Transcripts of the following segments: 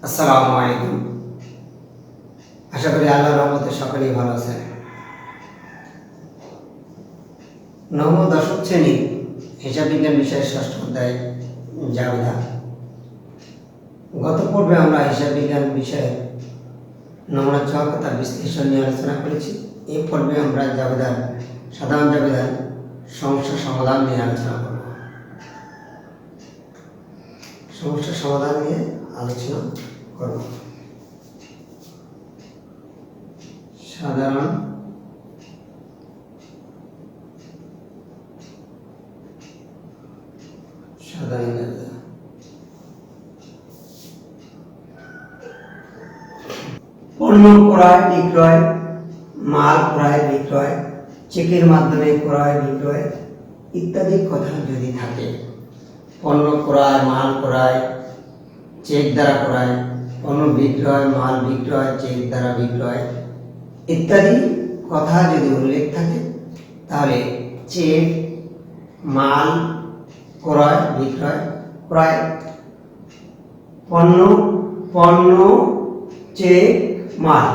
আসসালামু আলাইকুম। আশা করি আল্লাহর রহমতে সকলেই ভালো আছেন। নবম দশম শ্রেণী হিসাব বিজ্ঞান বিষয়ের ষষ্ঠ অধ্যায় জাবেদা। গত পর্বে আমরা হিসাব বিজ্ঞান বিষয়ে নমুনা ছক ও তার বিশ্লেষণ নিয়ে আলোচনা করেছি। এই পর্বে আমরা জাবেদার সাধারণ জাবেদার সমস্যা সমাধান নিয়ে আলোচনা করব। সমস্যা সমাধান নিয়ে আলোচনা করব। সাধারণ জাবেদা। পণ্য ক্রয় বিক্রয়, মাল ক্রয় বিক্রয়, চেকের মাধ্যমে ক্রয় বিক্রয় ইত্যাদি কথা যদি থাকে, পণ্য ক্রয়, মাল ক্রয়, চেক দ্বারা ক্রয়, পণ্য বিক্রয়, মাল বিক্রয়, চেক দ্বারা বিক্রয় ইত্যাদি কথা যদি উল্লেখ থাকে, তাহলে চেক, মাল ক্রয় বিক্রয়, ক্রয়, পণ্য চেক, মাল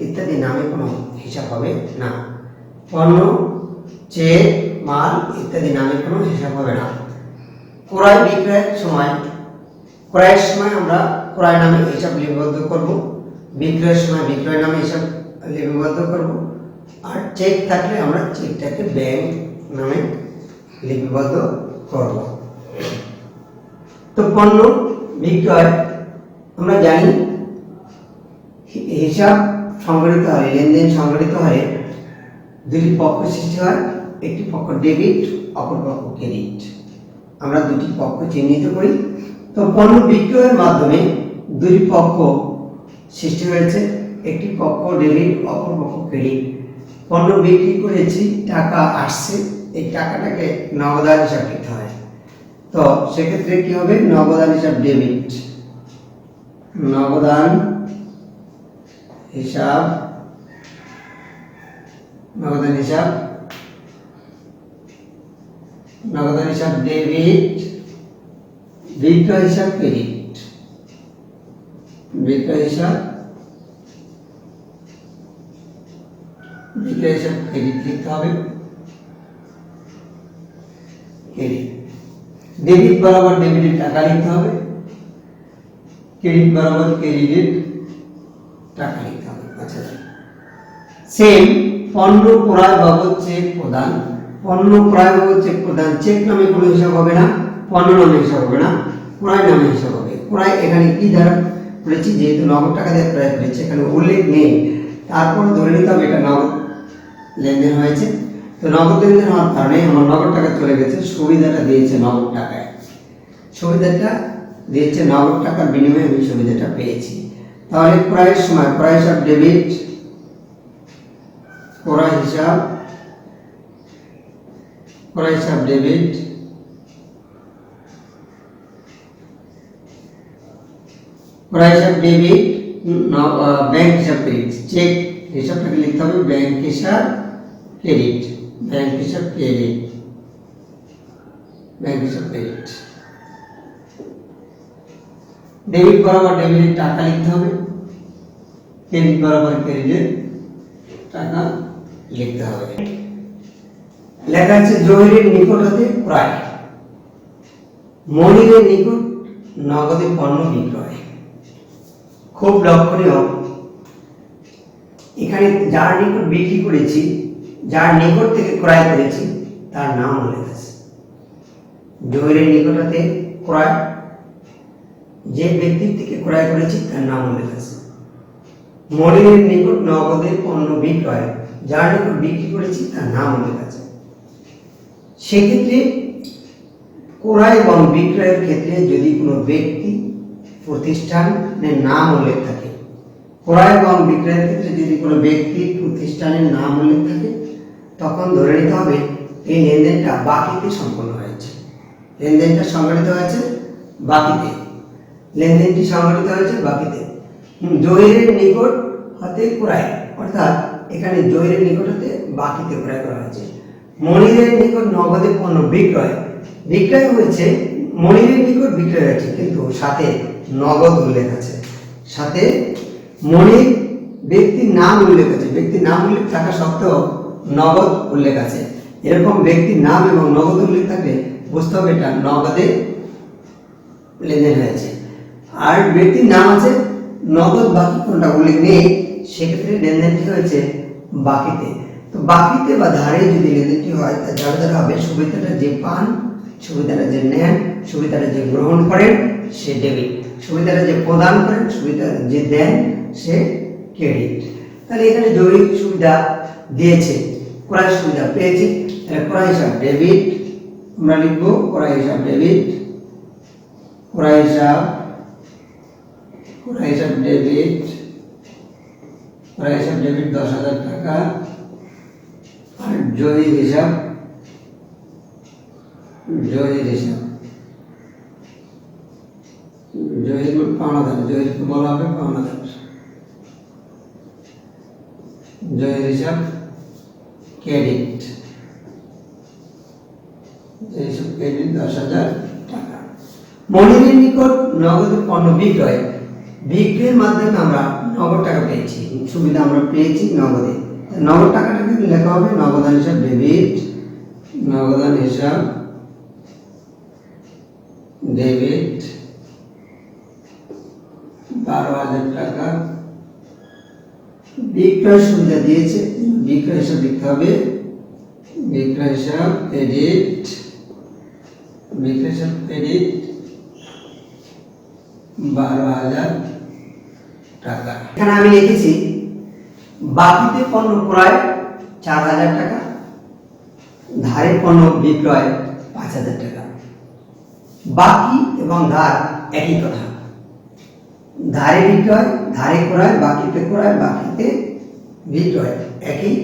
ইত্যাদি নামে কোনো হিসাব হবে না। পণ্য, চেক, মাল ইত্যাদি নামে কোনো হিসাব হবে না। ক্রয় বিক্রয়ের সময় আমরা ক্রয় নামে হিসাব লিপিবদ্ধ করব, বিক্রয়ের সময় বিক্রয় নামে হিসাব লিপিবদ্ধ করব, আর চেক থাকলে আমরা চেকটাকে ব্যাংক নামে লিপিবদ্ধ করব। তো পণ্য বিক্রয় আমরা জানি হিসাব সংগঠিত হয়, লেনদেন সংগঠিত হয়, দুটি পক্ষ সৃষ্টি হয়, একটি পক্ষ ডেবিট, অপর পক্ষ ক্রেডিট। আমরা দুটি পক্ষ চিহ্নিত করি। তো পণ্য বিক্রয়ের মাধ্যমে দুটি পক্ষ সৃষ্টি হয়েছে, একটি পক্ষ ডেবিট, অপর পক্ষ ক্রেডিট। পণ্য বিক্রি করেছি, টাকা আসছে, এই টাকাটাকে নগদান হিসাব লিখতে হয়। তো সেক্ষেত্রে কি হবে? নগদান হিসাব ডেবিট, নগদান হিসাব ডেবিট, বিক্রয় হিসাব ক্রেডিট, বিক্রয় হিসাব ক্রেডিট লিখতে হবে। ক্রেডিট, ডেবিট বরাবর ডেবিটের টাকা লিখতে হবে, ক্রেডিট বরাবর ক্রেডিটের টাকা লিখতে হবে। আচ্ছা, সেম পণ্য ক্রয় বাবদ চেক প্রদান, পণ্য ক্রয় বাবদ চেক প্রদান, চেক নামে কোনো হিসাব হবে না, পণ্য নামে হিসাব হবে না, ক্রয় নামে হিসাব হবে। ক্রয় এখানে কি দ্বারা করেছি? যেহেতু নগদ টাকা দিয়ে ক্রয় করেছি, এখানে উল্লেখ নেই, তারপর ধরে নিতে হবে এটা নগদ লেনদেন হয়েছে। তো নগদ লেনদেন হওয়ার কারণে আমার নগদ টাকা চলে গেছে, সুবিধাটা দিয়েছে নগদ টাকায়, সুবিধাটা দিয়েছে নগদ টাকার বিনিময়ে আমি সুবিধাটা পেয়েছি। তাহলে ক্রয়ের সময় ক্রয় হিসাব ডেবিট, ক্রয় হিসাব ডেবিট, ক্রয় হিসাব ডেবিট, ব্যাংক হিসাব ক্রেডিট, চেক হিসাবটাকে লিখতে হবে ব্যাংক হিসাব ক্রেডিট, ব্যাংক হিসাব ক্রেডিট, ব্যাংক হিসাব ক্রেডিট। ডেবিট বরাবর ডেবিটের টাকা লিখতে হবে, ক্রেডিট বরাবর ক্রেডিটের টাকা লিখতে হবে। লেখা আছে জহিরের নিকট হতে ক্রয়, মনিরের নিকট নগদে পণ্য বিক্রয়। খুব লক্ষণীয়, এখানে যার নিকট বিক্রি করেছি, যার নিকট থেকে ক্রয় করেছি তার নাম উল্লেখ আছে। জহিরের নিকট হতে ক্রয়, যে ব্যক্তির থেকে ক্রয় করেছি তার নাম উল্লেখ আছে। মনিরের নিকট নগদে পণ্য বিক্রয়, যার নিকট বিক্রি করেছি তার নাম উল্লেখ আছে। সেক্ষেত্রে ক্রয় এবং বিক্রয়ের ক্ষেত্রে যদি কোনো ব্যক্তি প্রতিষ্ঠানের নাম উল্লেখ থাকে, ক্রয় এবং বিক্রয়ের ক্ষেত্রে যদি কোনো ব্যক্তি প্রতিষ্ঠানের নাম উল্লেখ থাকে, তখন ধরে নিতে হবে এই লেনদেনটা বাকিতে সম্পন্ন হয়েছে, লেনদেনটা সংগঠিত হয়েছে বাকিতে, লেনদেনটি সংগঠিত হয়েছে বাকিতে। জহিরের নিকট হতে ক্রয়, অর্থাৎ এখানে জহিরের নিকট হতে বাকিতে ক্রয় করা হয়েছে। মনিরের নিকট নগদে পণ্য বিক্রয়, বিক্রয় হয়েছে মনিরের নিকট বিক্রয় হয়েছে, কিন্তু সাথে নগদ উল্লেখ আছে। সাথে মনির ব্যক্তির নাম উল্লেখ আছে, ব্যক্তির নাম উল্লেখ থাকা সত্ত্বেও নগদ উল্লেখ আছে। এরকম ব্যক্তির নাম এবং নগদ উল্লেখ থাকলে বুঝতে হবে এটা নগদে লেনদেন হয়েছে। আর ব্যক্তির নাম আছে, নগদ বাকি কোনটা উল্লেখ নেই, সেক্ষেত্রে লেনদেনটি হয়েছে বাকিতে। তো বাকিতে বা ধারে যদি লেনদেনটি হয় তা যার দ্বারা হবে সুবিধাটা যে পান, সুবিধাটা যে নেন, সুবিধাটা যে গ্রহণ করেন সে ডেবিট, সুবিধাটা যে প্রদান করেন, সুবিধা যে দেন সে ক্রেডিট। তাহলে এখানে জরুরি সুবিধা দিয়েছে, ক্রয় সুবিধা পেয়েছে, তাহলে ক্রয় হিসাব ডেবিট আমরা লিখবো, ক্রয় হিসাব ডেবিট, ক্রয় হিসাব ডেবিট, ক্রয় হিসাব ডেবিট 10,000 টাকা। আর জহির হিসাব পাওনাদার, জহিরকে বলা হবে পাওনাদার, জহির হিসাব ক্রেডিট, 10,000 টাকা। মনিরের নিকট নগদ পণ্য বিক্রয়ের মাধ্যমে আমরা নগদ টাকা পেয়েছি, সুবিধা আমরা পেয়েছি নগদে। নগদ টাকাটাকে লেখা হবে নগদান হিসাব ডেবিট, নগদান হিসাব ডেবিট 12,000 টাকা। বিক্রয় সুবিধা দিয়েছে, বিক্রয় হিসাব লিখতে হবে, বিক্রয় হিসাব ক্রেডিট, বিক্রয় হিসাব ক্রেডিট 12,000 টাকা। এখানে আমি লিখেছি বাকিতে পণ্য ক্রয় 4,000 টাকা, ধারে পণ্য বিক্রয় 5,000 টাকা। বাকি এবং ধার একই কথা, ধারে বিক্রয়, ধারে ক্রয়, বাকিতে ক্রয়, বাকিতে বিক্রয়, একই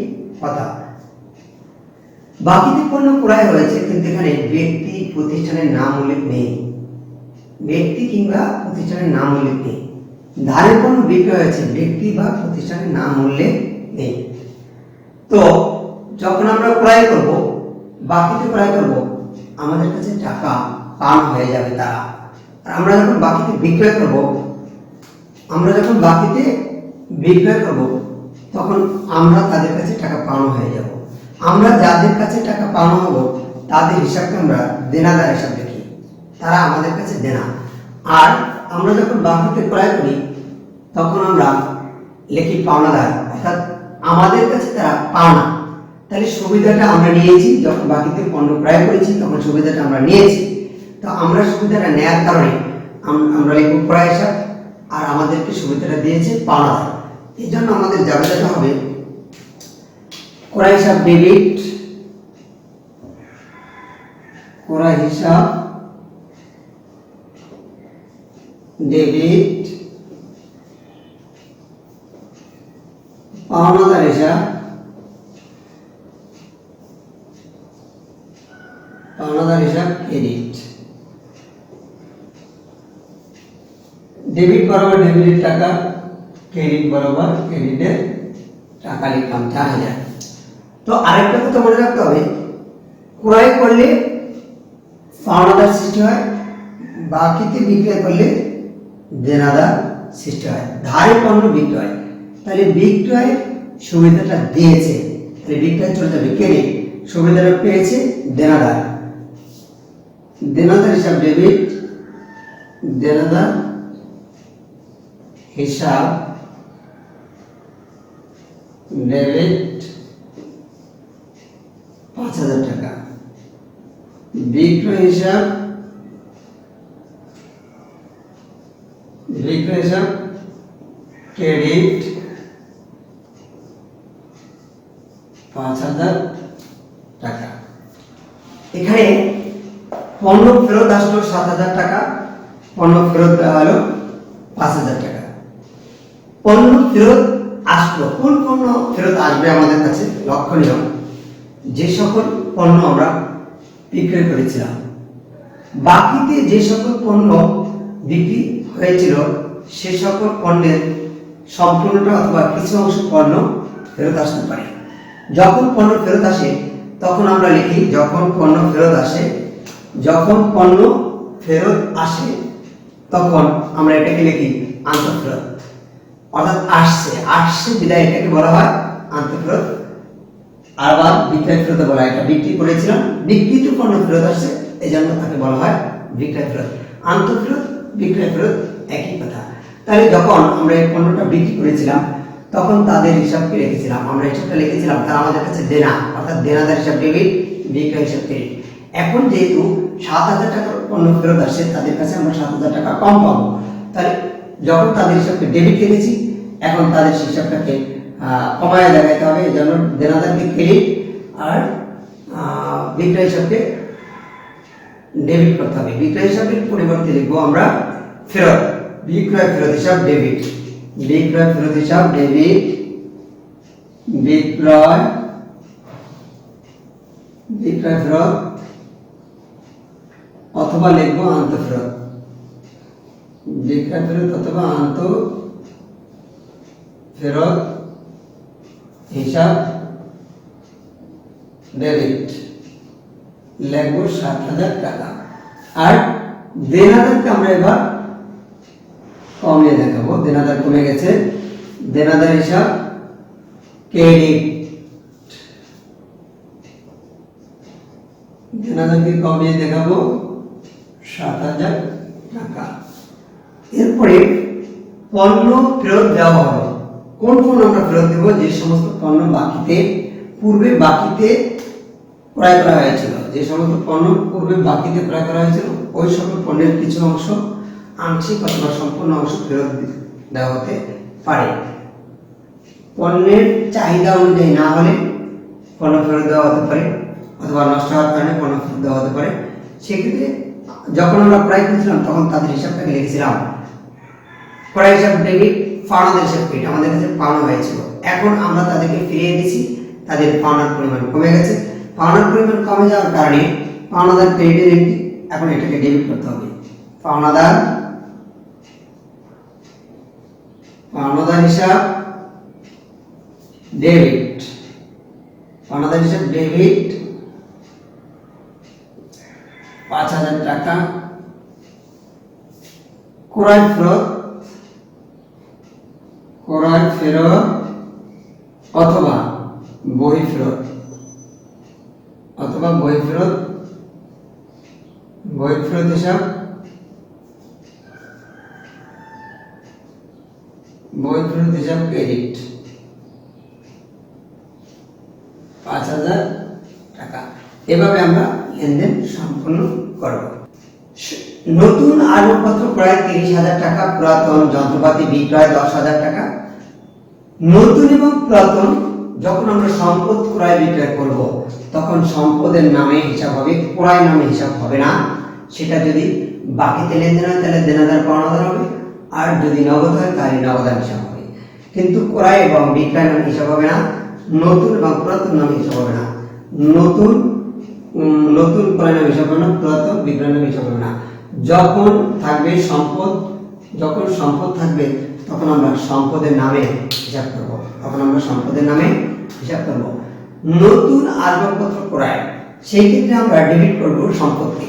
কথা। বাকিতে পণ্য ক্রয় হয়েছে কিন্তু এখানে ব্যক্তি প্রতিষ্ঠানের নাম উল্লেখ নেই, ব্যক্তি কিংবা প্রতিষ্ঠানের নাম উল্লেখ নেই। ধারে পণ্য বিক্রয় হয়েছে, ব্যক্তি বা প্রতিষ্ঠানের নাম উল্লেখ নেই। তো যখন আমরা ক্রয় করব, বাকিতে ক্রয় করব, আমাদের কাছে টাকা পান হয়ে যাবে তারা। আর আমরা যখন বাকিতে বিক্রয় করব, তখন আমরা তাদের কাছে টাকা পাওয়া হয়ে যাব। আমরা যাদের কাছে টাকা পাওয়া হব তাদের হিসাবকে আমরা দেনাদার হিসাব দেখি, তারা আমাদের কাছে দেনা। আর আমরা যখন বাকিতে ক্রয় করি তখন আমরা লিখি পাওনাদার, অর্থাৎ আমাদের কাছে তারা পাওনা। তাহলে সুবিধাটা আমরা নিয়েছি, যখন বাকিতে পণ্য ক্রয় করেছি তখন সুবিধাটা আমরা নিয়েছি। তো আমরা সুবিধাটা নেওয়ার কারণে আমরা লিখব ক্রয় হিসাব, আর আমাদেরকে সুবিধাটা দিয়েছে পাওনাদার। এই জন্য আমাদের জাবেদাটা হবে ক্রয় হিসাব ডেবিট, ক্রয় হিসাব ডেবিট, পাওনাদার হিসাব ক্রেডিট। ডেবিট বরাবর ডেবিটের টাকা, ক্রেডিট বরাবর ক্রেডিটের টাকা লিখলাম 4,000। তো আরেকটা কথা মনে রাখতে হবে, ক্রয় করলে পাওনাদার সৃষ্টি হয়, বাকিতে বিক্রয় করলে দেনাদার সৃষ্টি হয়। ধারে পণ্য বিক্রয়, তাহলে বিক্রয় সুবিধাটা দিয়েছে, তাহলে বিক্রয় চলে যাবে ক্রেডিট, সুবিধাটা পেয়েছে দেনাদার, দেনাদার হিসাব ডেবিট, দেনাদার হিসাব ডেবিট 5,000 টাকা। বিক্রয় হিসাব ক্রেডিট 5,000 টাকা। এখানে পণ্য ফেরত আসলো 7,000 টাকা, পণ্য ফেরত দেওয়া হলো 5,000 টাকা। পণ্য ফেরত আসলো, কোন পণ্য ফেরত আসবে আমাদের কাছে লক্ষণীয়, যে সকল পণ্য আমরা বিক্রয় করেছিলাম। বাকিতে যে সকল পণ্য বিক্রি হয়েছিল সে সকল পণ্যের সম্পূর্ণটা অথবা কিছু অংশ পণ্য ফেরত আসতে পারে। যখন পণ্য ফেরত আসে তখন আমরা লিখি যখন পণ্য ফেরত আসে, যখন পণ্য ফেরত আসে তখন আমরা এটাকে লিখি আন্তঃফেরত। অর্থাৎ আসছে আসছে বিদায় এটাকে বলা হয় আন্তঃফেরত। আবার বিক্রয় ফেরত বলা হয়, এটা বিক্রি করেছিলাম, বিক্রিত পণ্য ফেরত আসছে, এই জন্য তাকে বলা হয় বিক্রয় ফেরত। আন্তঃফেরত বিক্রয় ফেরত একই কথা। তাহলে যখন আমরা এই পণ্যটা বিক্রি করেছিলাম তখন তাদের হিসাবকে রেখেছিলাম, আমরা হিসাবটা লিখেছিলাম, তারা আমাদের কাছে দেনা, অর্থাৎ দেনাদার হিসাব ডেবিট, বিক্রয় হিসাব ক্রেডিট। এখন যেহেতু 7,000 টাকার পণ্য ফেরত আসছে, তাদের কাছে আমরা 7,000 টাকা কম পাবো। তাহলে যখন তাদের হিসাবকে ডেবিট লিখেছি, এখন তাদের হিসাবটাকে কমায় দেখাতে হবে, এই জন্য দেনাদারকে ক্রেডিট আর বিক্রয় হিসাবকে ডেবিট করতে হবে। বিক্রয় হিসাবের পরিবর্তে লিখবো আমরা ফেরত, বিক্রয় ফেরত হিসাব ডেবিট, বিক্রয় ফেরত হিসাব ডেবিট, বিক্রয় ফেরত, অথবা লিখবো আন্তঃফেরত, বিক্রয় ফেরত অথবা আন্তঃফেরত হিসাব ডেবিট, লিখবো 7,000 টাকা। আর দেনাদারকে আমরা এবার কমিয়ে দেখাবো, দেনাদার কমে গেছে, দেনাদার হিসাব ক্রেডিট, দেনাদারকে কমিয়ে দেখাবো 7,000 টাকা। এরপরে পণ্য ফেরত দেওয়া হবে। কোন পণ্য আমরা ফেরত দেব? যে সমস্ত পণ্য পূর্বে বাকিতে ক্রয় করা হয়েছিল, যে সমস্ত পণ্য পূর্বে বাকিতে ক্রয় করা হয়েছিল, ওই সকল পণ্যের কিছু অংশ আংশিক অথবা সম্পূর্ণ অংশ ফেরত দেওয়া হতে পারে। পণ্যের চাহিদা অনুযায়ী না হলে পণ্য ফেরত দেওয়া হতে পারে, অথবা নষ্ট হওয়ার কারণে পণ্য ফেরত দেওয়া হতে পারে। সেক্ষেত্রে যখন আমরা ক্রয় করেছিলাম তখন তাদের হিসাবটাকে লিখেছিলাম ক্রয় হিসাব ডেবিট, পাওনাদার হিসাব ক্রেডিট, আমাদের কাছে পাওনা হয়েছিল। এখন আমরা তাদেরকে ফিরিয়ে দিয়েছি, তাদের পাওনার পরিমাণ কমে গেছে। পাওনার পরিমাণ কমে যাওয়ার কারণে পাওনাদার ক্রেডিট, এখন এটাকে ডেবিট করতে হবে। পাওনাদার হিসাব ডেবিট, পাওনাদার হিসাব ডেবিট 5,000 টাকা। ক্রয় ফেরত অথবা বই ফেরত, বই ফেরত হিসাব ক্রেডিট 5,000 টাকা। এভাবে আমরা লেনদেন সম্পন্ন করব। নতুন আসবাবপত্র ক্রয় 30,000 টাকা, পুরাতন যন্ত্রপাতি বিক্রয় 10,000 টাকা। নতুন এবং পুরাতন যখন আমরা সম্পদ ক্রয় বিক্রয় করব তখন সম্পদের নামে হিসাব হবে, ক্রয় নামে হিসাব হবে না। সেটা যদি বাকিতে লেনদেন হয় তাহলে দেনাদার পাওনাদার হবে, আর যদি নগদ হয় তাহলে নগদান হিসাব হবে। কিন্তু ক্রয় এবং বিক্রয় নামে হিসাব হবে না, নতুন এবং পুরাতন নামে হিসাব হবে না। নতুন ক্রয় নামে হিসাব হবে না, পুরাতন বিক্রয় নামে হিসাব হবে না। যখন সম্পদ থাকবে তখন আমরা সম্পদের নামে হিসাব করব, নতুন আসবাবপত্র ক্রয়, সেই ক্ষেত্রে আমরা ডেবিট করব সম্পদকে।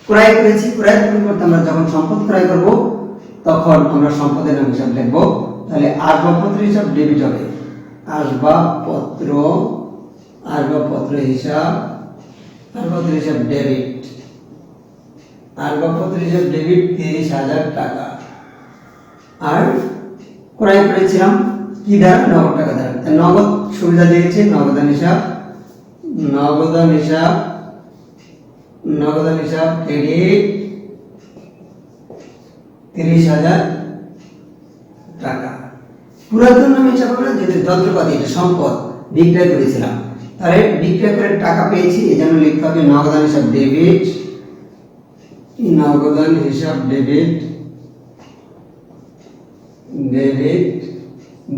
ক্রয় করেছি, ক্রয়ের পরিবর্তে আমরা যখন সম্পদ ক্রয় করব তখন আমরা সম্পদের নাম হিসাব লিখব। তাহলে আসবাবপত্র হিসাব ডেবিট হবে, আসবাবপত্র হিসাব ডেবিট, আসবাবপত্র হিসাব ডেবিট 30,000 টাকা। আর ক্রয় করেছিলাম কি দ্বারা? নগদ টাকা দ্বারা। নগদ সুবিধা দিয়েছে, নগদান হিসাব ক্রেডিট 30,000 টাকা। পুরাতন নামে হিসাব আমরা যেহেতু যন্ত্রপাতি, এটা সম্পদ বিক্রয় করেছিলাম, তাহলে বিক্রয় করে টাকা পেয়েছি, এই জন্য লিখতে হবে নগদান হিসাব ডেবিট,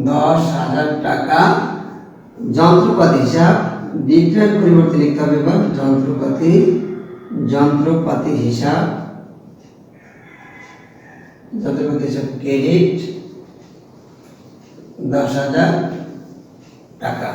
10,000 টাকা। যন্ত্রপাতি হিসাব বিক্রয়ের পরিবর্তে লিখতে হবে এবার যন্ত্রপাতি হিসাব ক্রেডিট 10,000 টাকা।